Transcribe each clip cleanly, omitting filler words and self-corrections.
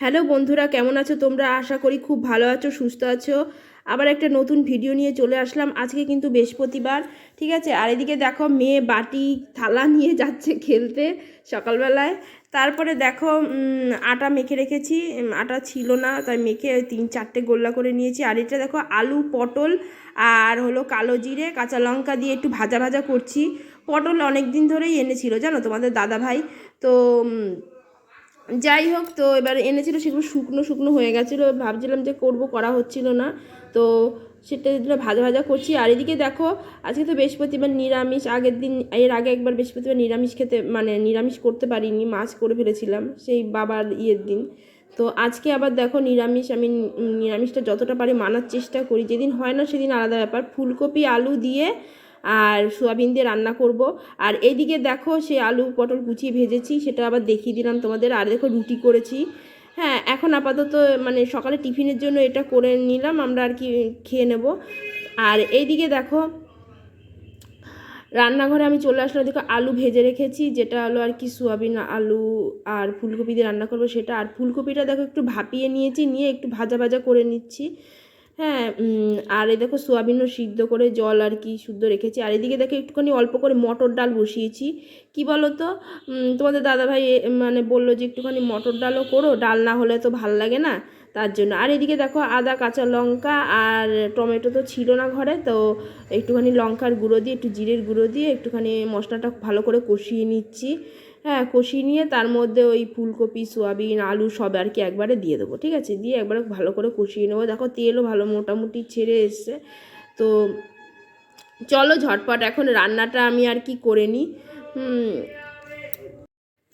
Hello বন্ধুরা, কেমন আছো তোমরা? আশা করি খুব ভালো আছো, সুস্থ আছো। আবার একটা নতুন ভিডিও নিয়ে চলে আসলাম। আজকে কিন্তু বৃহস্পতিবার, ঠিক আছে। আর এদিকে দেখো মেয়ে বাটি থালা নিয়ে যাচ্ছে খেলতে সকালবেলায়। তারপরে দেখো আটা মেখে রেখেছি, আটা ছিল না তাই মেখে 3-4টে গোল্লা করে নিয়েছি। আর এটা দেখো আলু, পটল আর হলো কালো জিরে, কাঁচা লঙ্কা দিয়ে একটু ভাজা ভাজা করছি। পটল অনেক দিন ধরেই এনেছিল জানো তোমাদের দাদা ভাই। তো যাই হোক, তো এবার এনেছিল, সেগুলো শুকনো শুকনো হয়ে গেছিলো, ভাবছিলাম যে করা হচ্ছিল না। তো সেটা ভাজা ভাজা করছি। আর এদিকে দেখো আজকে তো বৃহস্পতিবার, নিরামিষ। আগের দিন, এর আগে একবার বৃহস্পতিবার নিরামিষ খেতে মানে নিরামিষ করতে পারিনি, মাছ করে ফেলেছিলাম সেই বাবার ইয়ের দিন। তো আজকে আবার দেখো নিরামিষ। আমি নিরামিষটা যতটা পারি মানার চেষ্টা করি, যেদিন হয় না সেদিন আলাদা ব্যাপার। ফুলকপি আলু দিয়ে আর সোয়াবিন দিয়ে রান্না করব। আর এইদিকে দেখো সে আলু পটল কুচিয়ে ভেজেছি, সেটা আবার দেখিয়ে দিলাম তোমাদের। আর দেখো রুটি করেছি। হ্যাঁ, এখন আপাতত মানে সকালে টিফিনের জন্য এটা করে নিলাম, আমরা আর কি খেয়ে নেব। আর এইদিকে দেখো রান্নাঘরে আমি চলে আসলাম। দেখো আলু ভেজে রেখেছি, যেটা হলো আর কি সোয়াবিন আলু আর ফুলকপি দিয়ে রান্না করবো সেটা। আর ফুলকপিটা দেখো একটু ভাপিয়ে নিয়েছি, নিয়ে একটু ভাজা ভাজা করে নিচ্ছি। হ্যাঁ, আর এই দেখো সোয়াবিনও সিদ্ধ করে জল আর কি শুদ্ধ রেখেছি। আর এদিকে দেখো একটুখানি অল্প করে মটর ডাল বসিয়েছি। কি বলো তো, তোমাদের দাদাভাই মানে বললো যে একটুখানি মটর ডালও করো, ডাল না হলে তো ভাল লাগে না, তার জন্য। আর এদিকে দেখো আদা, কাঁচা লঙ্কা আর টমেটো তো ছিল না ঘরে, তো একটুখানি লঙ্কার গুঁড়ো দিয়ে, একটু জিরের গুঁড়ো দিয়ে একটুখানি মশলাটা ভালো করে কষিয়ে নিচ্ছি। হ্যাঁ, কষিয়ে নিয়ে তার মধ্যে ওই ফুলকপি, সোয়াবিন, আলু সব আর কি একবারে দিয়ে দেবো, ঠিক আছে। দিয়ে একবারে ভালো করে কষিয়ে নেবো। দেখো তেলও ভালো মোটামুটি ছেড়ে এসছে। তো চলো ঝটপট এখন রান্নাটা আমি আর কি করে নিই।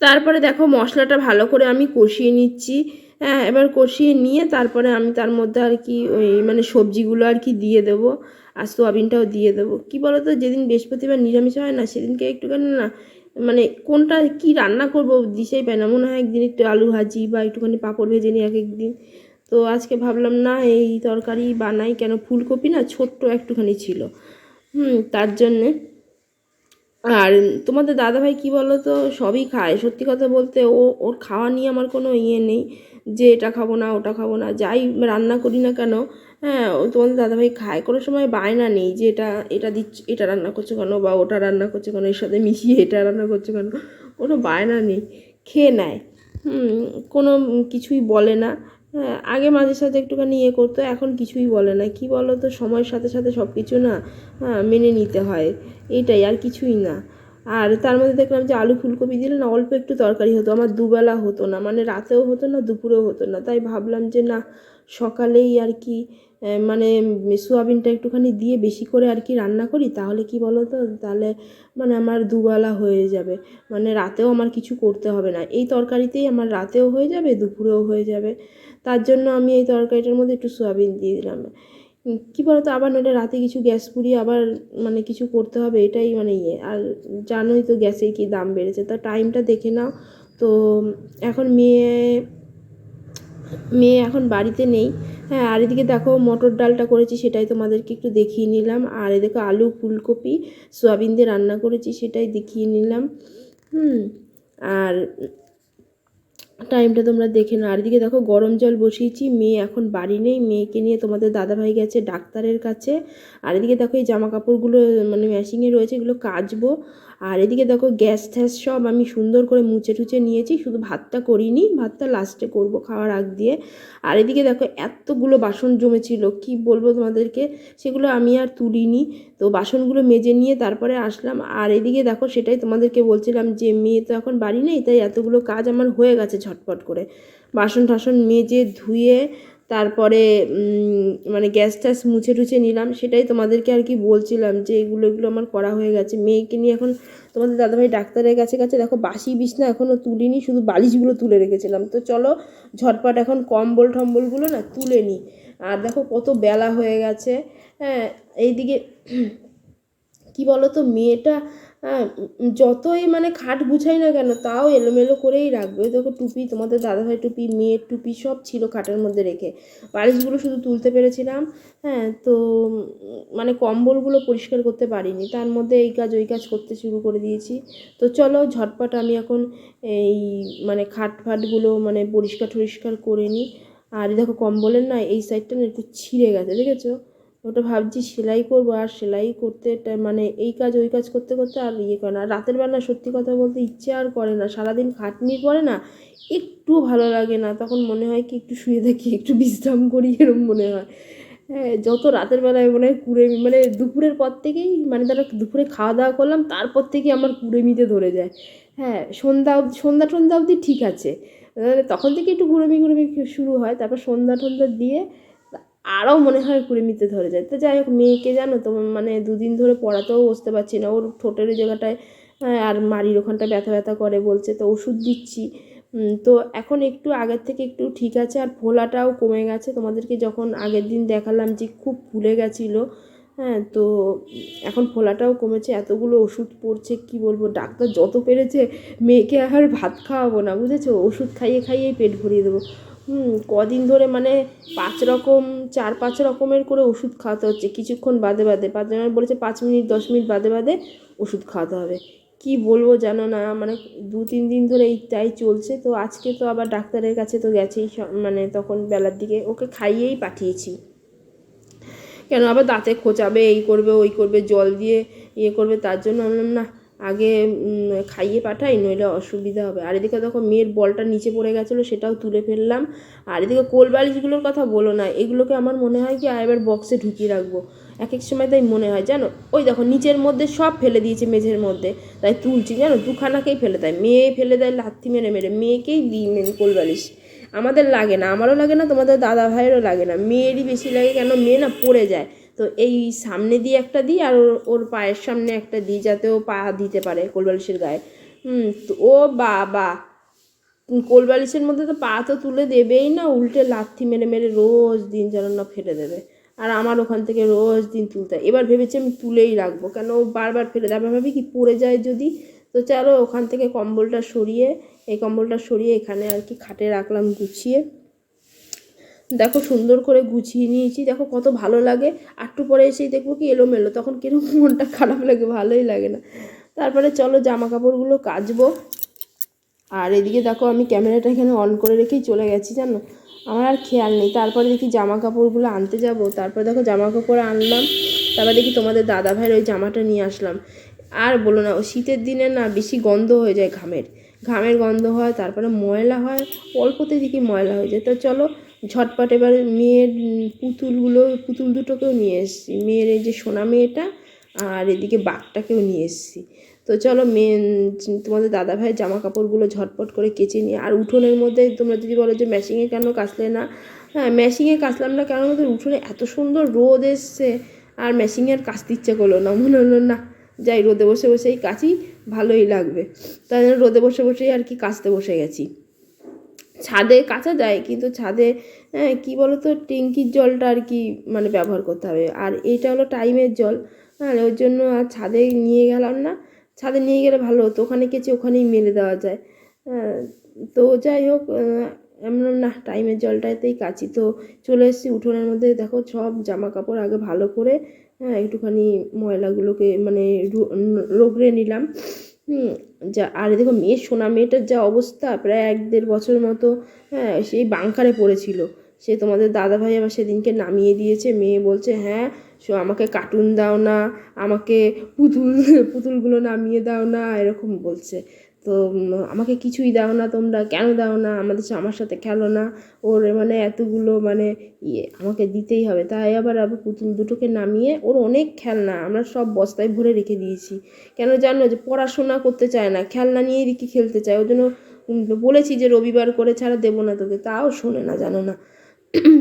তারপরে দেখো মশলাটা ভালো করে আমি কষিয়ে নিচ্ছি। হ্যাঁ, এবার কষিয়ে নিয়ে তারপরে আমি তার মধ্যে আর কি ওই মানে সবজিগুলো আর কি দিয়ে দেবো, আর সোয়াবিনটাও দিয়ে দেবো। কি বলো তো, যেদিন বৃহস্পতিবার নিরামিষ হয় না সেদিনকে একটুখানি না মানে কোনটা কি রান্না করবো দিশেই পাই না। মনে হয় একদিন একটু আলু ভাজি বা একটুখানি পাঁপড় ভেজে নিই এক একদিন। তো আজকে ভাবলাম না এই তরকারি বানাই, কেন ফুলকপি না ছোট্ট একটুখানি ছিল, তার জন্যে। আর তোমাদের দাদাভাই কি বলো তো, সবই খায় সত্যি কথা বলতে। ওর খাওয়া নিয়ে আমার কোনো ইয়ে নেই যে এটা খাবো না ওটা খাবো না, যাই রান্না করি না কেন। হ্যাঁ, তোমাদের দাদাভাই খায়, কোনো সময় বায়না নেই যে এটা এটা দিচ্ছ, এটা রান্না করছো কেন, বা ওটা রান্না করছো কেন, এর সাথে মিশিয়ে এটা রান্না করছো কেন, কোনো বায়না নেই, খেয়ে নেয়। কোনো কিছুই বলে না। হ্যাঁ, আগে মাঝে সাঝে একটুখানি ইয়ে করতো, এখন কিছুই বলে না। কি বলো তো, সময়ের সাথে সাথে সব কিছু না মেনে নিতে হয়, এইটাই, আর কিছুই না। আর তার মধ্যে দেখলাম যে আলু ফুলকপি দিলে না অল্প একটু তরকারি হতো, আমার দুবেলা হতো না, মানে রাতেও হতো না দুপুরেও হতো না। তাই ভাবলাম যে না, সকালেই আর কি মানে সোয়াবিনটা একটুখানি দিয়ে বেশি করে আর কি রান্না করি, তাহলে কি বলো তো, তাহলে মানে আমার দুবেলা হয়ে যাবে, মানে রাতেও আমার কিছু করতে হবে না। এই তরকারিতেই আমার রাতেও হয়ে যাবে, দুপুরেও হয়ে যাবে। তার জন্য আমি এই তরকারিটার মধ্যে একটু সোয়াবিন দিয়ে দিলাম। কী বলতো, আবার নইলে রাতে কিছু গ্যাস পুড়িয়ে আবার মানে কিছু করতে হবে, এটাই মানে ইয়ে। আর জানোই তো গ্যাসের কী দাম বেড়েছে, তা টাইমটা দেখে নাও। তো এখন মেয়ে মেয়ে এখন বাড়িতে নেই। হ্যাঁ, আর এদিকে দেখো মটর ডালটা করেছি, সেটাই তোমাদেরকে একটু দেখিয়ে নিলাম। আর এদিকে আলু ফুলকপি সোয়াবিন দিয়ে রান্না করেছি, সেটাই দেখিয়ে নিলাম। আর টাইমটা তোমরা দেখে নাও। আর এদিকে দেখো গরম জল বসিয়েছি, মেয়ে এখন বাড়ি নেই, মেয়েকে নিয়ে তোমাদের দাদাভাই গেছে ডাক্তারের কাছে। আর এদিকে দেখো এই জামা কাপড়গুলো মানে ম্যাশিংয়ে রয়েছে, এগুলো কাচবো। আর এদিকে দেখো গ্যাস ট্যাস সব আমি সুন্দর করে মুছে টুছে নিয়েছি, শুধু ভাতটা করিনি, ভাতটা লাস্টে করব খাওয়ার আগ দিয়ে। আর এদিকে দেখো এতগুলো বাসন জমেছিল, কি বলবো তোমাদেরকে, সেগুলো আমি আর তুলিনি। তো বাসনগুলো মেজে নিয়ে তারপরে আসলাম। আর এদিকে দেখো সেটাই তোমাদেরকে বলছিলাম যে মেয়ে তো এখন বাড়ি নেই, তাই এতগুলো কাজ আমার হয়ে গেছে ঝটপট করে। বাসন টাসন মেজে ধুয়ে তারপরে মানে গ্যাস ট্যাস মুছে টুছে নিলাম, সেটাই তোমাদেরকে আর কি বলছিলাম যে এগুলো আমার করা হয়ে গেছে। মেয়েকে নিয়ে এখন তোমাদের দাদাভাই ডাক্তারের কাছে গেছে। দেখো বাসি বিছনা এখনও তুলিনি, শুধু বালিশগুলো তুলে রেখেছিলাম। তো চলো ঝটপট এখন কম্বল টম্বলগুলো না তুলে নিই। আর দেখো কত বেলা হয়ে গেছে। হ্যাঁ, এইদিকে কি বলো তো, মেয়েটা হ্যাঁ, যতই মানে খাট গুছাই না কেন তাও এলোমেলো করেই রাখবে। ওই দেখো টুপি, তোমাদের দাদাভাই টুপি, মেয়ের টুপি সব ছিল খাটের মধ্যে রেখে, বালিশগুলো শুধু তুলতে পেরেছিলাম। হ্যাঁ, তো মানে কম্বলগুলো পরিষ্কার করতে পারিনি, তার মধ্যে এই কাজ ওই কাজ করতে শুরু করে দিয়েছি। তো চলো ঝটপট আমি এখন এই মানে খাট ফাটগুলো মানে পরিষ্কার টরিষ্কার করে নিই। আর দেখো কম্বলের না এই সাইডটা না একটু ছিঁড়ে গেছে, দেখেছো? ওটা ভাবছি সেলাই করবো, আর সেলাই করতে মানে এই কাজ ওই কাজ করতে করতে আর ইয়ে করে না। রাতের বেলা সত্যি কথা বলতে ইচ্ছে আর করে না, সারাদিন খাটনির পরে না একটু ভালো লাগে না, তখন মনে হয় কি একটু শুয়ে থাকি, একটু বিশ্রাম করি, এরকম মনে হয়। হ্যাঁ, যত রাতের বেলায় মনে হয় কুড়েমি, মানে দুপুরের পর থেকেই, মানে তারা দুপুরে খাওয়া দাওয়া করলাম তারপর থেকে আমার কুড়েমিতে ধরে যায়। হ্যাঁ, সন্ধ্যা টন্ধা অবধি ঠিক আছে, তখন থেকে একটু কুড়েমি কুড়েমি শুরু হয়, তারপর সন্ধ্যা টন্ধা দিয়ে আরও মনে হয় কুড়েমিতে ধরে যায়। তো যাই হোক, মেয়েকে জানো তো মানে দুদিন ধরে পড়াতেও বসতে পারছি না, ওর ঠোঁটের জায়গাটায় আর মাড়ির ওখানটা ব্যথা ব্যথা করে বলছে, তো ওষুধ দিচ্ছি। তো এখন একটু আগের থেকে একটু ঠিক আছে, আর ফোলাটাও কমে গেছে। তোমাদেরকে যখন আগের দিন দেখালাম যে খুব ফুলে গেছিলো, হ্যাঁ, তো এখন ফোলাটাও কমেছে, এতগুলো ওষুধ পড়ছে কি বলবো। ডাক্তার যত পেরেছে মেয়েকে আর ভাত খাওয়াবো না, বুঝেছো, ওষুধ খাইয়ে খাইয়েই পেট ভরিয়ে দেবো। কদিন ধরে মানে 4-5 রকমের করে ওষুধ খাওয়াতে হচ্ছে, কিছুক্ষণ বাদে বাদে, বলেছে 5 মিনিট 10 মিনিট বাদে বাদে ওষুধ খাওয়াতে হবে। কি বলবো জানো না, মানে 2-3 দিন ধরে এইটাই চলছে। তো আজকে তো আবার ডাক্তারের কাছে তো গেছেই, মানে তখন বেলার দিকে ওকে খাইয়েই পাঠিয়েছি, কেন আবার দাঁতে খোঁচাবে, এই করবে ওই করবে, জল দিয়ে ইয়ে করবে, তার জন্য বললাম না, আগে খাইয়ে পাঠাই, নইলে অসুবিধা হবে। আর এদিকে দেখো মেয়ের বলটা নিচে পড়ে গেছিলো, সেটাও তুলে ফেললাম। আর এদিকে কোল বালিশগুলোর কথা বলো না, এগুলোকে আমার মনে হয় কি এবার বক্সে ঢুকিয়ে রাখবো এক এক সময়, তাই মনে হয় জানো। ওই দেখো নিচের মধ্যে সব ফেলে দিয়েছে মেঝের মধ্যে, তাই তুলছি জানো, দুখানাকেই ফেলে দেয়, মেয়ে ফেলে দেয় লাথি মেরে মেরে, মেয়েকেই দিই কোল বালিশ। আমাদের লাগে না, আমারও লাগে না, তোমাদের দাদা ভাইয়েরও লাগে না, মেয়েরই বেশি লাগে, কেন মেয়ে না পড়ে যায়। তো এই সামনে দিয়ে একটা দিই, আর ওর পায়ের সামনে একটা দিই, যাতে ও পা দিতে পারে কোলবালিশের গায়ে। তো ও বাবা, কোলবালিশের মধ্যে তো পা তো তুলে দেবেই না, উল্টে লাথি মেরে মেরে রোজ দিন যেন না ফেলে দেবে। আর আমার ওখান থেকে রোজ দিন তুলতে, এবার ভেবেছি আমি তুলেই রাখবো, কেন ও বারবার ফেলে দেবে, ভাবি কি পড়ে যায় যদি। তো চলো ওখান থেকে কম্বলটা সরিয়ে, এই কম্বলটা সরিয়ে এখানে আর কি খাটে রাখলাম গুছিয়ে। দেখো সুন্দর করে গুছিয়ে নিয়েছি, দেখো কত ভালো লাগে। একটু পরে এসেই দেখবো কি এলোমেলো, তখন কিরকম মনটা খারাপ লাগে, ভালোই লাগে না। তারপরে চলো জামা কাপড়গুলো কাচবো। আর এদিকে দেখো আমি ক্যামেরাটা এখানে অন করে রেখেই চলে গেছি জানো, আমার আর খেয়াল নেই। তারপরে দেখি জামা কাপড়গুলো আনতে যাব, তারপরে দেখো জামা কাপড় আনলাম, তারপর দেখি তোমাদের দাদা ভাইয়ের ওই জামাটা নিয়ে আসলাম। আর বলো না, ও শীতের দিনে না বেশি গন্ধ হয়ে যায়, ঘামের গন্ধ হয়, তারপরে ময়লা হয়, অল্পতে দেখি ময়লা হয়ে যায়। তো চলো ঝটপট এবার মেয়ের পুতুল দুটোকেও নিয়ে এসেছি, মেয়ের এই যে সোনা মেয়েটা আর এদিকে বাঘটাকেও নিয়ে এসেছি। তো চলো তোমাদের দাদাভাইয়ের জামা কাপড়গুলো ঝটপট করে কেচে নিয়ে, আর উঠোনের মধ্যে তোমরা যদি বলো যে মেশিনে কেন কাচলে না, হ্যাঁ মেশিনে কাচলাম না, কারণ আমাদের উঠোনে এত সুন্দর রোদ এসছে, আর মেশিনে আর কাচতে ইচ্ছে করলো না, মনে হলো না যাই রোদে বসে বসেই কাচি, ভালোই লাগবে। তাই জন্য রোদে বসে বসেই আর কি কাচতে বসে গেছি। ছাদে কাচা যায়, কিন্তু ছাদে কী বলো তো, ট্যাঙ্কির জলটা আর কি মানে ব্যবহার করতে হবে, আর এইটা হলো টাইমের জল। হ্যাঁ, ওই জন্য আর ছাদে নিয়ে গেলাম না, ছাদে নিয়ে গেলে ভালো হতো, ওখানে কেচে ওখানেই মেলে দেওয়া যায়। তো যাই হোক, আমরা না টাইমের জলটাতেই কাচি। তো চলে এসেছি উঠোনের মধ্যে, দেখো সব জামা কাপড় আগে ভালো করে একটুখানি ময়লাগুলোকে মানে রগড়ে নিলাম। যা আর দেখো মেয়ের সোনা মেয়েটার যা অবস্থা, প্রায় 1-1.5 বছর মতো হ্যাঁ সেই বাংকারে পড়েছিল। সে তোমাদের দাদাভাই আবার সেদিনকে নামিয়ে দিয়েছে, মেয়ে বলছে হ্যাঁ আমাকে কার্টুন দাও না, আমাকে পুতুলগুলো নামিয়ে দাও না, এরকম বলছে। তো আমাকে কিছুই দাও না, তোমরা কেন দাও না, আমার সাথে খেলো না, ওর মানে এতগুলো মানে আমাকে দিতেই হবে। তাই আবার পুতুল দুটোকে নামিয়ে, ওর অনেক খেলনা আমরা সব বস্তায় ভরে রেখে দিয়েছি, কেন জানো, যে পড়াশোনা করতে চায় না, খেলনা নিয়েই রেখে খেলতে চায়। ওই জন্য বলেছি যে রবিবার করে ছাড়া দেবো না তোকে, তাও শোনে না, জানো না।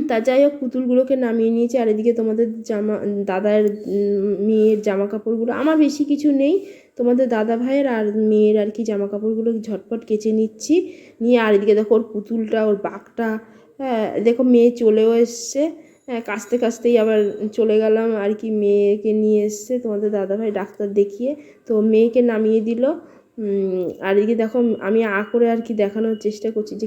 তা যাই হোক পুতুলগুলোকে নামিয়ে নিয়েছি, আর এদিকে তোমাদের দাদার মেয়ের জামা কাপড়গুলো, আমার বেশি কিছু নেই, তোমাদের দাদা ভাইয়ের আর মেয়ের আর কি জামা কাপড়গুলো ঝটপট কেচে নিচ্ছি নিয়ে। আর এদিকে দেখো ওর পুতুলটা, ওর বাঘটা, হ্যাঁ দেখো মেয়ে চলেও এসছে, কাচতে কাচতেই আবার চলে গেলাম আর কি, মেয়েকে নিয়ে এসছে তোমাদের দাদাভাই ডাক্তার দেখিয়ে, তো মেয়েকে নামিয়ে দিল। আর এদিকে দেখো আমি করে আর কি দেখানোর চেষ্টা করছি যে